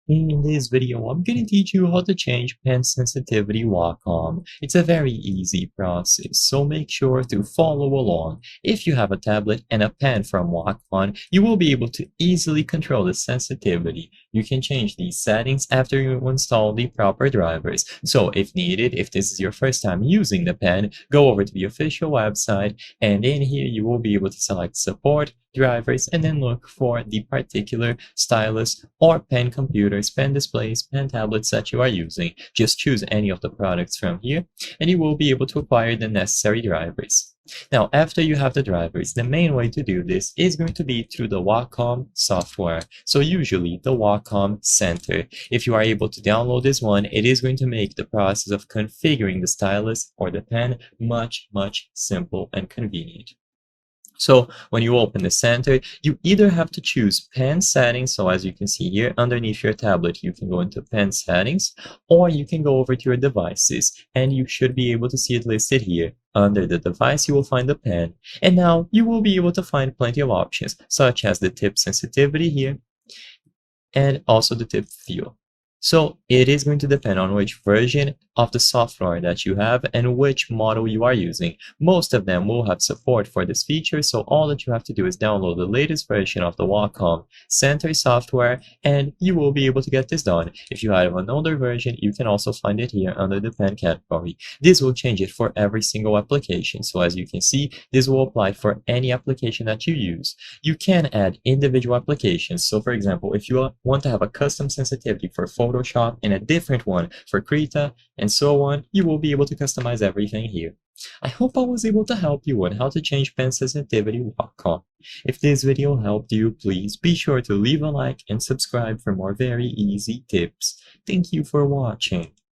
In this video, I'm going to teach you how to change pen sensitivity Wacom. It's a very easy process, so make sure to follow along. If you have a tablet and a pen from Wacom, you will be able to easily control the sensitivity. You can change these settings after you install the proper drivers. So if needed, if this is your first time using the pen, go over to the official website, and in here you will be able to select support, drivers, and then look for the particular stylus or pen computers, pen displays, pen tablets that you are using. Just choose any of the products from here and you will be able to acquire the necessary drivers. Now, after you have the drivers, the main way to do this is going to be through the Wacom software. So usually the Wacom Center. If you are able to download this one, it is going to make the process of configuring the stylus or the pen much simple and convenient. So when you open the center, you either have to choose pen settings. So as you can see here underneath your tablet, you can go into pen settings, or you can go over to your devices and you should be able to see it listed here. Under the device, you will find the pen. And now you will be able to find plenty of options, such as the tip sensitivity here and also the tip feel. So it is going to depend on which version of the software that you have and which model you are using. Most of them will have support for this feature, so all that you have to do is download the latest version of the Wacom Center software and you will be able to get this done. If you have an older version, you can also find it here under the pen category. This will change it for every single application, so as you can see, this will apply for any application that you use. You can add individual applications, so for example, if you want to have a custom sensitivity for Photoshop and a different one for Krita and so on, you will be able to customize everything here. I hope I was able to help you on how to change pen sensitivity Wacom. If this video helped you, please be sure to leave a like and subscribe for more very easy tips. Thank you for watching.